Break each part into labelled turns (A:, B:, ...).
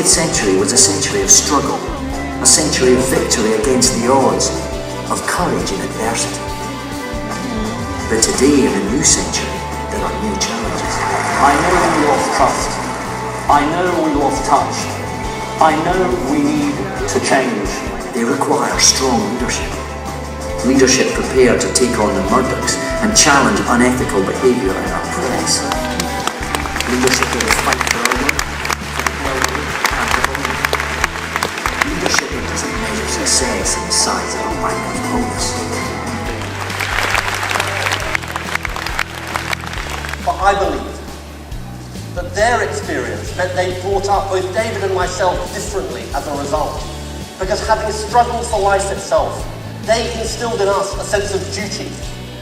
A: 20th century was a century of struggle, a century of victory against the odds, of courage in adversity. But today, in a new century, there are new challenges.
B: I know we lost trust. I know we lost touch. I know we need to change.
A: They require strong leadership. Leadership prepared to take on the Murdochs and challenge unethical behaviour in our press. Leadership that will fight for our work, for the well-being and the belonging. Leadership that doesn't measure success in the size of a bank of notes.
C: But I believe that their experience meant they brought up both David and myself differently as a result. Because having struggled for life itself, they instilled in us a sense of duty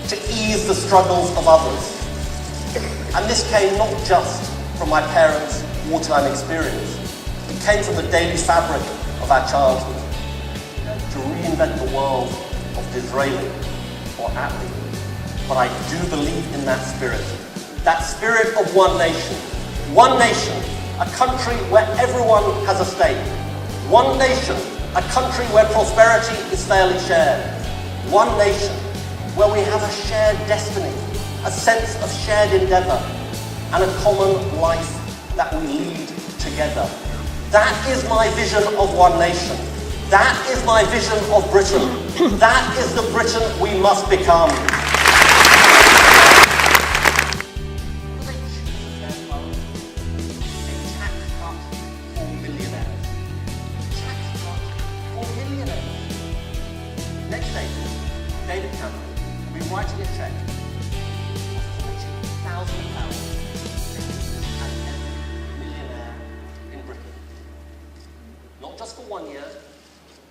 C: to ease the struggles of others. And this came not just from my parents' wartime experience. It came from the daily fabric of our childhood. To reinvent the world of Disraeli or Attlee. But I do believe in that spirit of one nation. One nation, a country where everyone has a stake. One nation, a country where prosperity is fairly shared. One nation, where we have a shared destiny, a sense of shared endeavour, and a common life that we lead together. That is my vision of one nation. That is my vision of Britain. That is the Britain we must become. Next day, David Cameron will be writing a cheque of £40,000 and every millionaire in Britain. Not just for 1 year,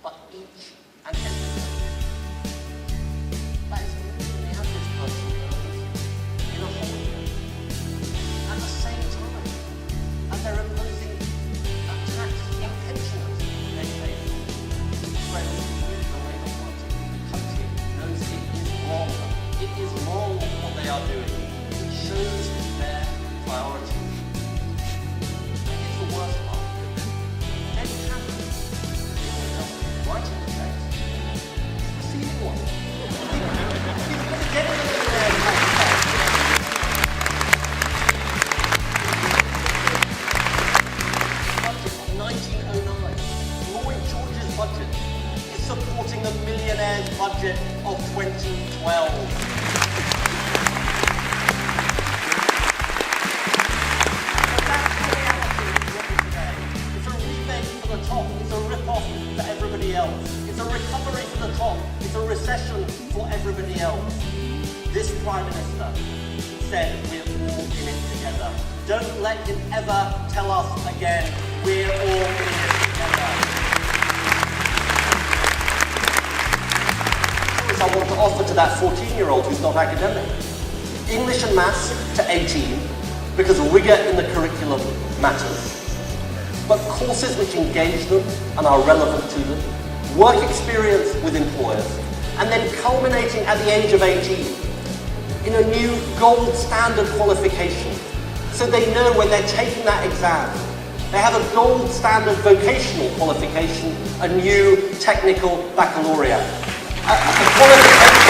C: but each and every year. That is more than the average person earns in a whole year. At the same time as they're imposing a tax on pensioners, they pay friends. It is wrong what they are doing. It shows their priorities. And here's the worst part. David Cameron isn't just writing the check, he's receiving one. He's going to get it in there. Budget of 1909, Lloyd George's budget, is supporting the millionaire's budget of 2012. It's a recovery for the top. It's a recession for everybody else. This Prime Minister said we're all in it together. Don't let him ever tell us again, we're all in it together. I want to offer to that 14-year-old who's not academic. English and maths to 18, because rigour in the curriculum matters. But courses which engage them and are relevant to them, work experience with employers, and then culminating at the age of 18 in a new gold standard qualification. So they know when they're taking that exam, they have a gold standard vocational qualification, a new technical baccalaureate. A qualification.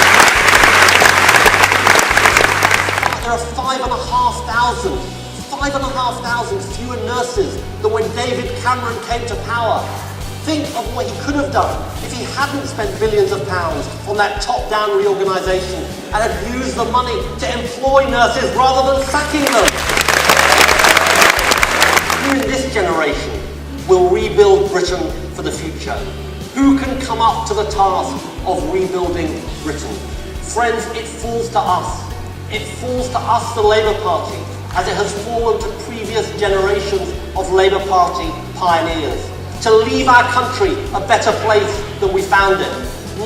C: There are 5,500 fewer nurses than when David Cameron came to power. Think of what he could have done if he hadn't spent billions of pounds on that top-down reorganisation and had used the money to employ nurses rather than sacking them. Who in this generation will rebuild Britain for the future? Who can come up to the task of rebuilding Britain? Friends, it falls to us. It falls to us, the Labour Party, as it has fallen to previous generations of Labour Party pioneers, to leave our country a better place than we found it.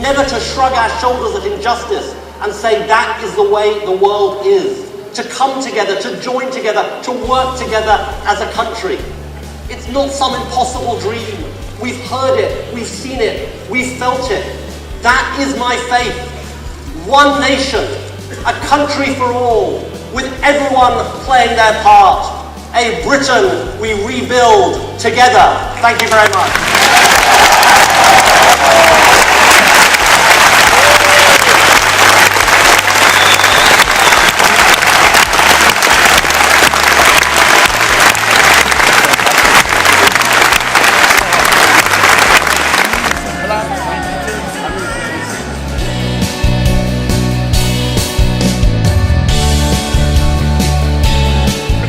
C: Never to shrug our shoulders at injustice and say that is the way the world is. To come together, to join together, to work together as a country. It's not some impossible dream. We've heard it, we've seen it, we've felt it. That is my faith. One nation, a country for all, with everyone playing their part. A Britain we rebuild together. Thank you very much.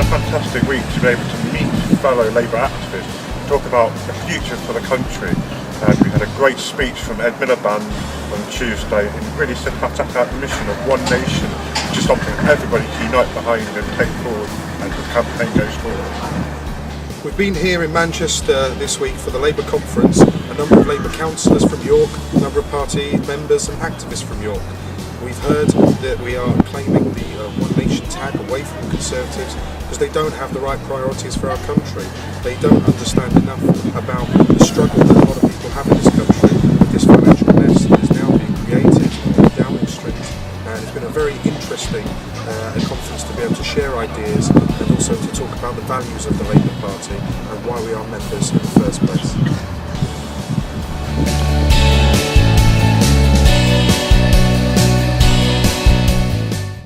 D: Fantastic week to be able to meet fellow Labour activists, talk about the future for the country. We had a great speech from Ed Miliband on Tuesday, and really set out the mission of one nation, which is something everybody can unite behind and take forward as the campaign goes forward.
E: We've been here in Manchester this week for the Labour conference. A number of Labour councillors from York, a number of party members and activists from York. We've heard that we are claiming the One Nation tag away from the Conservatives because they don't have the right priorities for our country. They don't understand enough about the struggle that a lot of people have in this country with this financial mess that is now being created in Downing Street. And it's been a very interesting conference to be able to share ideas and also to talk about the values of the Labour Party and why we are members in the first place.